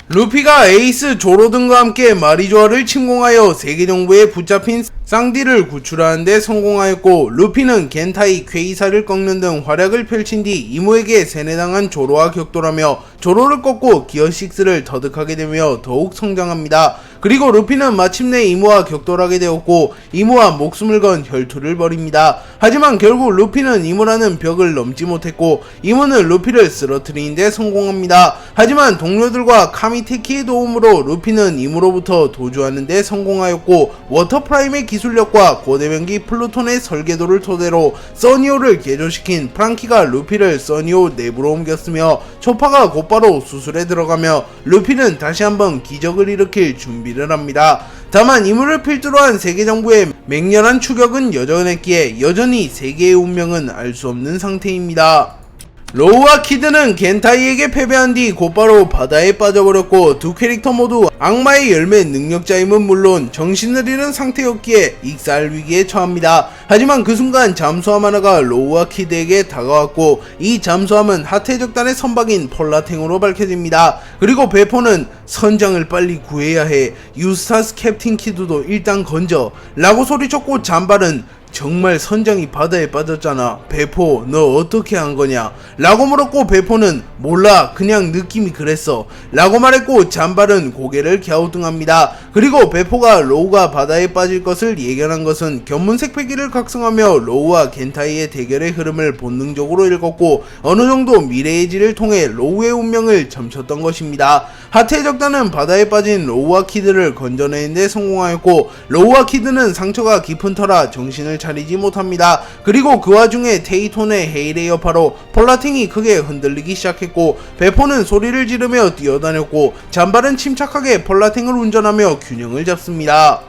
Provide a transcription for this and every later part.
루피가 에이스 조로 등과 함께 마리조아를 침공하여 세계정부에 붙잡힌 쌍디를 구출하는 데 성공하였고, 루피는 겐타이 퀘이사를 꺾는 등 활약을 펼친 뒤 이모에게 세뇌당한 조로와 격돌하며 조로를 꺾고 기어6를 터득하게 되며 더욱 성장합니다. 그리고 루피는 마침내 이모와 격돌하게 되었고, 이모와 목숨을 건 혈투를 벌입니다. 하지만 결국 루피는 이모라는 벽을 넘지 못했고, 이모는 루피를 쓰러뜨리는 데 성공합니다. 하지만 동료들과 카미테키의 도움으로 루피는 이모로부터 도주하는 데 성공하였고, 워터프라임의 기술력과 고대병기 플루톤의 설계도를 토대로 써니오를 개조시킨 프랑키가 루피를 써니오 내부로 옮겼으며, 초파가 곧바로 수술에 들어가며 루피는 다시 한번 기적을 일으킬 준비를 합니다. 다만 이물을 필두로 한 세계정부의 맹렬한 추격은 여전했기에 여전히 세계의 운명은 알 수 없는 상태입니다. 로우와 키드는 겐타이에게 패배한 뒤 곧바로 바다에 빠져버렸고, 두 캐릭터 모두 악마의 열매 능력자임은 물론 정신을 잃은 상태였기에 익사할 위기에 처합니다. 하지만 그 순간 잠수함 하나가 로우와 키드에게 다가왔고, 이 잠수함은 하태적단의 선박인 폴라탱으로 밝혀집니다. 그리고 베포는 선장을 빨리 구해야 해, 유스타스 캡틴 키드도 일단 건져 라고 소리쳤고, 잠발은 정말 선장이 바다에 빠졌잖아, 베포 너 어떻게 한 거냐 라고 물었고, 베포는 몰라 그냥 느낌이 그랬어 라고 말했고, 잠발은 고개를 갸우뚱합니다. 그리고 베포가 로우가 바다에 빠질 것을 예견한 것은 견문색 패기를 각성하며 로우와 겐타이의 대결의 흐름을 본능적으로 읽었고, 어느정도 미래의 질을 통해 로우의 운명을 점쳤던 것입니다. 하태적단은 바다에 빠진 로우와 키드를 건져내는 데 성공하였고, 로우와 키드는 상처가 깊은 터라 정신을 차리지 못합니다. 그리고 그 와중에 테이톤의 헤일의 여파로 폴라탱이 크게 흔들리기 시작했고, 베포는 소리를 지르며 뛰어다녔고, 잠발은 침착하게 폴라탱을 운전하며 균형을 잡습니다.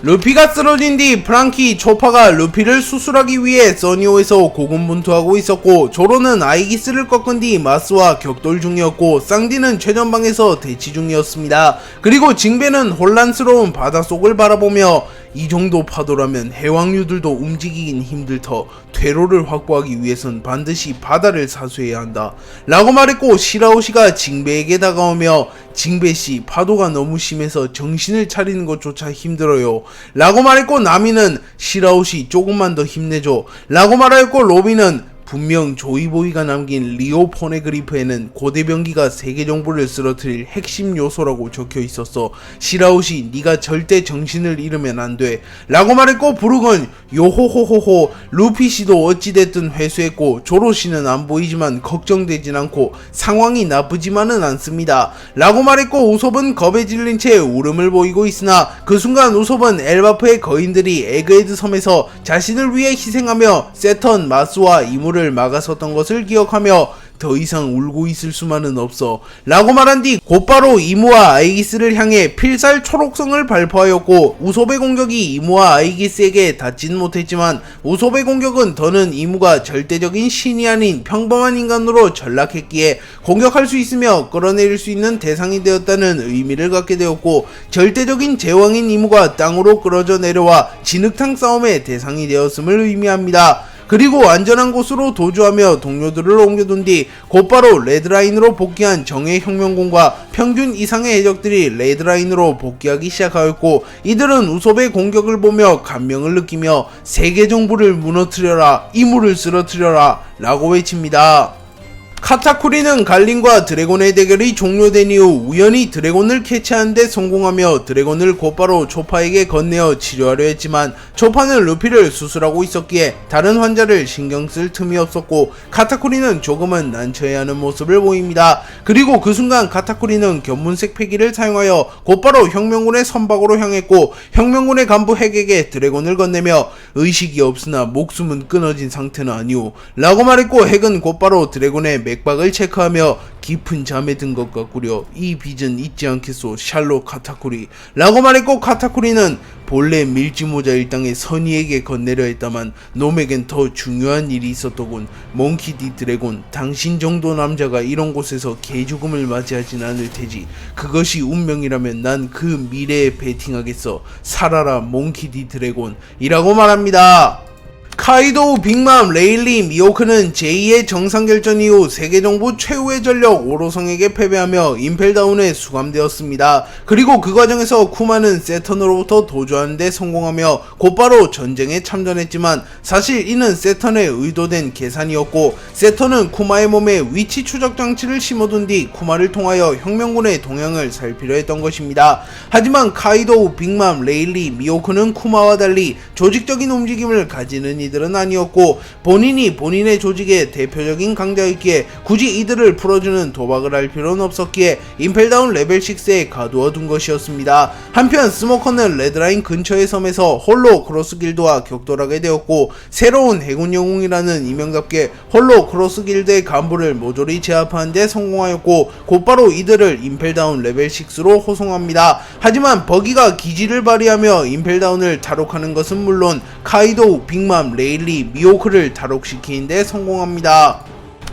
루피가 쓰러진 뒤 프랑키, 초파가 루피를 수술하기 위해 써니오에서 고군분투하고 있었고, 조로는 아이기스를 꺾은 뒤 마스와 격돌 중이었고, 쌍디는 최전방에서 대치 중이었습니다. 그리고 징베는 혼란스러운 바닷속을 바라보며 이 정도 파도라면 해왕류들도 움직이긴 힘들 터 퇴로를 확보하기 위해선 반드시 바다를 사수해야 한다 라고 말했고, 시라오시가 징베에게 다가오며 징베씨 파도가 너무 심해서 정신을 차리는 것조차 힘들어요 라고 말했고, 나미는 시라오시 조금만 더 힘내줘 라고 말하였고, 로비는 분명 조이보이가 남긴 리오 포네그리프에는 고대병기가 세계정부를 쓰러뜨릴 핵심 요소라고 적혀 있었어. 시라오시 네가 절대 정신을 잃으면 안돼 라고 말했고, 브룩은 요호호호호 루피씨도 어찌됐든 회수했고, 조로씨는 안 보이지만 걱정되진 않고 상황이 나쁘지만은 않습니다 라고 말했고, 우솝은 겁에 질린 채 울음을 보이고 있으나 그 순간 우솝은 엘바프의 거인들이 에그헤드 섬에서 자신을 위해 희생하며 세턴, 마스와 이물을 막아섰던 것을 기억하며 더 이상 울고 있을 수만은 없어 라고 말한 뒤 곧바로 이모와 아이기스를 향해 필살 초록성을 발포하였고, 우솝의 공격이 이모와 아이기스에게 닿진 못했지만 우솝의 공격은 더는 이모가 절대적인 신이 아닌 평범한 인간으로 전락했기에 공격할 수 있으며 끌어내릴 수 있는 대상이 되었다는 의미를 갖게 되었고, 절대적인 제왕인 이모가 땅으로 끌어져 내려와 진흙탕 싸움의 대상이 되었음을 의미합니다. 그리고 안전한 곳으로 도주하며 동료들을 옮겨둔 뒤 곧바로 레드라인으로 복귀한 정예 혁명군과 평균 이상의 해적들이 레드라인으로 복귀하기 시작하였고, 이들은 우솝의 공격을 보며 감명을 느끼며 세계정부를 무너뜨려라, 이물을 쓰러뜨려라 라고 외칩니다. 카타쿠리는 갈린과 드래곤의 대결이 종료된 이후 우연히 드래곤을 캐치하는데 성공하며 드래곤을 곧바로 초파에게 건네어 치료하려 했지만, 초파는 루피를 수술하고 있었기에 다른 환자를 신경 쓸 틈이 없었고, 카타쿠리는 조금은 난처해하는 모습을 보입니다. 그리고 그 순간 카타쿠리는 견문색 패기를 사용하여 곧바로 혁명군의 선박으로 향했고, 혁명군의 간부 핵에게 드래곤을 건네며 의식이 없으나 목숨은 끊어진 상태는 아니오 라고 말했고, 핵은 곧바로 드래곤의 맥박을 체크하며 깊은 잠에 든 것 같구려, 이 빚은 잊지 않겠소 샬롯 카타쿠리 라고 말했고, 카타쿠리는 본래 밀지모자 일당의 선의에게 건네려 했다만 놈에겐 더 중요한 일이 있었더군. 몽키 디 드래곤, 당신 정도 남자가 이런 곳에서 개죽음을 맞이하진 않을 테지. 그것이 운명이라면 난 그 미래에 베팅하겠어. 살아라 몽키 디 드래곤 이라고 말합니다. 카이도, 빅맘, 레일리, 미호크는 제2의 정상결전 이후 세계정부 최후의 전력 오로성에게 패배하며 임펠다운에 수감되었습니다. 그리고 그 과정에서 쿠마는 세턴으로부터 도주하는 데 성공하며 곧바로 전쟁에 참전했지만 사실 이는 세턴의 의도된 계산이었고, 세턴은 쿠마의 몸에 위치 추적 장치를 심어둔 뒤 쿠마를 통하여 혁명군의 동향을 살피려 했던 것입니다. 하지만 카이도, 빅맘, 레일리, 미호크는 쿠마와 달리 조직적인 움직임을 가지는 이들은 아니었고, 본인이 본인의 조직의 대표적인 강자였기에 굳이 이들을 풀어주는 도박을 할 필요는 없었기에 임펠다운 레벨 6에 가두어 둔 것이었습니다. 한편 스모커는 레드라인 근처의 섬에서 홀로 크로스 길드와 격돌하게 되었고, 새로운 해군 영웅이라는 이명답게 홀로 크로스 길드의 간부를 모조리 제압하는 데 성공하였고, 곧바로 이들을 임펠다운 레벨 6로 호송합니다. 하지만 버기가 기지를 발휘하며 임펠다운을 탈옥하는 것은 물론 카이도, 빅맘, 레일리, 미호크를 탈옥시키는 데 성공합니다.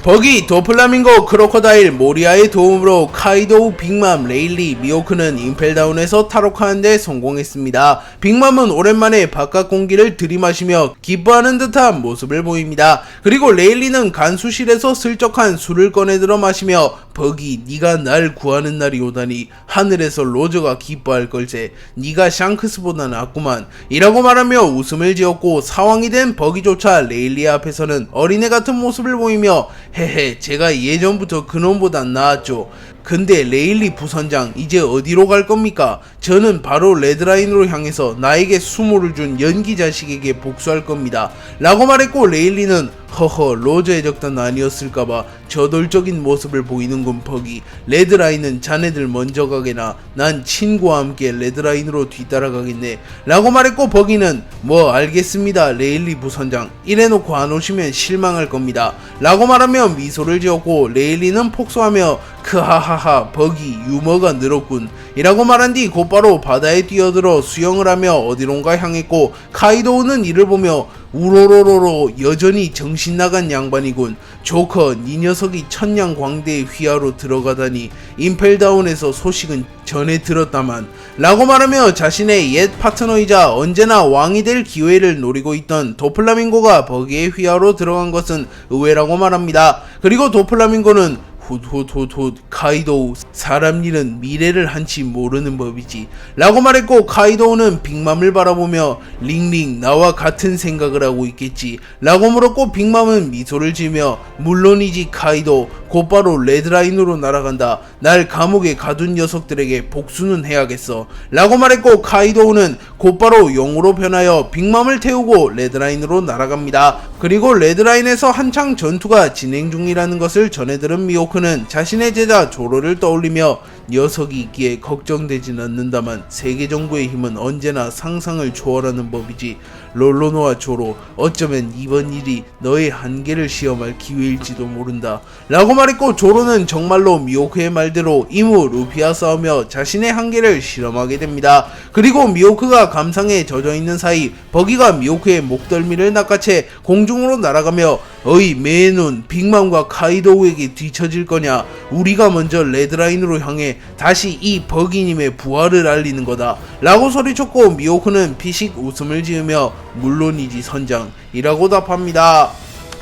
버기, 도플라밍고, 크로커다일, 모리아의 도움으로 카이도, 빅맘, 레일리, 미호크는 임펠다운에서 탈옥하는 데 성공했습니다. 빅맘은 오랜만에 바깥 공기를 들이마시며 기뻐하는 듯한 모습을 보입니다. 그리고 레일리는 간수실에서 슬쩍한 술을 꺼내들어 마시며 버기, 네가 날 구하는 날이 오다니 하늘에서 로저가 기뻐할 걸세. 네가 샹크스보다 낫구만 이라고 말하며 웃음을 지었고, 사왕이 된 버기조차 레일리 앞에서는 어린애 같은 모습을 보이며 헤헤, 제가 예전부터 그놈보다 나았죠. 근데 레일리 부선장, 이제 어디로 갈 겁니까? 저는 바로 레드라인으로 향해서 나에게 수모를 준 연기 자식에게 복수할 겁니다. 라고 말했고, 레일리는 허허, 로저의 적단 아니었을까봐 저돌적인 모습을 보이는군 버기. 레드라인은 자네들 먼저 가게나 난 친구와 함께 레드라인으로 뒤따라가겠네. 라고 말했고, 버기는 뭐 알겠습니다 레일리 부선장, 이래놓고 안 오시면 실망할 겁니다. 라고 말하며 미소를 지었고, 레일리는 폭소하며 크하하하, 버기 유머가 늘었군 이라고 말한 뒤 곧바로 바다에 뛰어들어 수영을 하며 어디론가 향했고, 카이도우는 이를 보며 우로로로로 여전히 정신나간 양반이군. 조커, 네 녀석이 천냥광대의 휘하로 들어가다니 임펠다운에서 소식은 전해 들었다만 라고 말하며 자신의 옛 파트너이자 언제나 왕이 될 기회를 노리고 있던 도플라밍고가 버기의 휘하로 들어간 것은 의외라고 말합니다. 그리고 도플라밍고는 훗훗훗훗, 카이도우, 사람 일은 미래를 한치 모르는 법이지 라고 말했고, 카이도우는 빅맘을 바라보며 링링, 나와 같은 생각을 하고 있겠지 라고 물었고, 빅맘은 미소를 지으며 물론이지 카이도, 곧바로 레드라인으로 날아간다. 날 감옥에 가둔 녀석들에게 복수는 해야겠어 라고 말했고, 카이도우는 곧바로 용으로 변하여 빅맘을 태우고 레드라인으로 날아갑니다. 그리고 레드라인에서 한창 전투가 진행 중이라는 것을 전해들은 미호크는 자신의 제자 조로를 떠올리며 녀석이 있기에 걱정되진 않는다만 세계정부의 힘은 언제나 상상을 초월하는 법이지. 롤로노와 조로, 어쩌면 이번 일이 너의 한계를 시험할 기회일지도 모른다 라고 말했고, 조로는 정말로 미호크의 말대로 이후 루피와 싸우며 자신의 한계를 실험하게 됩니다. 그리고 미호크가 감상에 젖어있는 사이 버기가 미호크의 목덜미를 낚아채 공중으로 날아가며 어이 매눈, 빅맘과 카이도우에게 뒤처질 거냐? 우리가 먼저 레드라인으로 향해 다시 이 버기님의 부활을 알리는 거다 라고 소리쳤고, 미호크는 피식 웃음을 지으며 물론이지 선장 이라고 답합니다.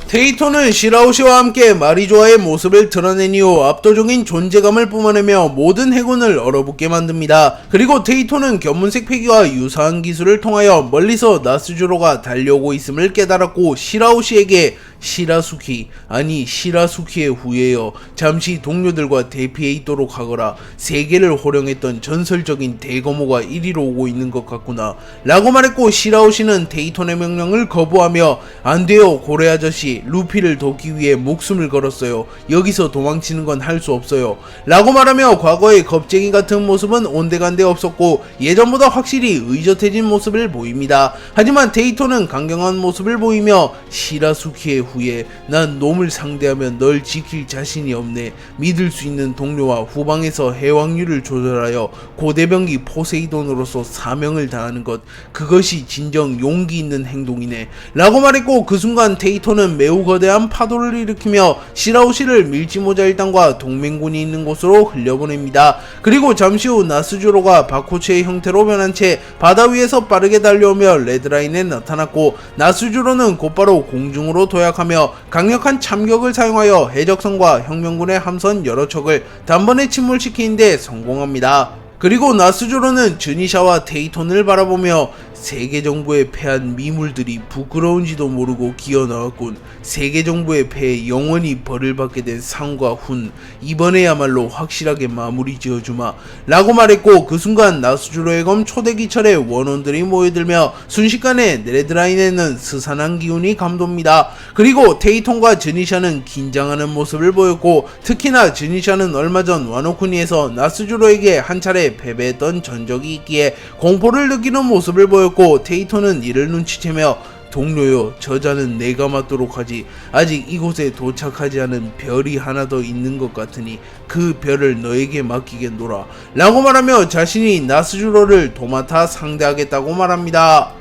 테이토는 시라오시와 함께 마리조아의 모습을 드러낸 이후 압도적인 존재감을 뿜어내며 모든 해군을 얼어붙게 만듭니다. 그리고 테이토는 견문색 패기와 유사한 기술을 통하여 멀리서 나스주로가 달려오고 있음을 깨달았고, 시라오시에게 시라수키, 아니 시라수키의 후예여, 잠시 동료들과 대피해 있도록 하거라. 세계를 호령했던 전설적인 대거모가 이리로 오고 있는 것 같구나 라고 말했고, 시라오시는 테이톤의 명령을 거부하며 안돼요 고래 아저씨, 루피를 돕기 위해 목숨을 걸었어요. 여기서 도망치는 건 할 수 없어요 라고 말하며 과거의 겁쟁이 같은 모습은 온데간데 없었고 예전보다 확실히 의젓해진 모습을 보입니다. 하지만 테이토는 강경한 모습을 보이며 시라수키의 후에 난 놈을 상대하면 널 지킬 자신이 없네. 믿을 수 있는 동료와 후방에서 해왕률을 조절하여 고대병기 포세이돈으로서 사명을 다하는 것, 그것이 진정 용기 있는 행동이네 라고 말했고, 그 순간 테이토는 매우 거대한 파도를 일으키며 시라오시를 밀지모자 일당과 동맹군이 있는 곳으로 흘려보냅니다. 그리고 잠시 후 나스주로가 바코츠의 형태로 변한 채 바다 위에서 빠르게 달려오며 레드라인에 나타났고, 나스주로는 곧바로 공중으로 도약하며 강력한 참격을 사용하여 해적선과 혁명군의 함선 여러 척을 단번에 침몰시키는데 성공합니다. 그리고 나스조로는 즈니샤와 테이톤을 바라보며 세계 정부의 패한 미물들이 부끄러운지도 모르고 기어나왔군. 세계 정부의 패에 영원히 벌을 받게 된 상과 훈, 이번에야말로 확실하게 마무리 지어주마 라고 말했고, 그 순간 나스주로의 검 초대기철의 원원들이 모여들며 순식간에 레드라인에는 스산한 기운이 감돕니다. 그리고 테이톤과 즈니샤는 긴장하는 모습을 보였고, 특히나 즈니샤는 얼마 전 와노쿠니에서 나스주로에게 한 차례 패배했던 전적이 있기에 공포를 느끼는 모습을 보였고, 테이토는 이를 눈치채며 동료여, 저자는 내가 맡도록 하지. 아직 이곳에 도착하지 않은 별이 하나 더 있는 것 같으니 그 별을 너에게 맡기겠노라 라고 말하며 자신이 나스주로를 도맡아 상대하겠다고 말합니다.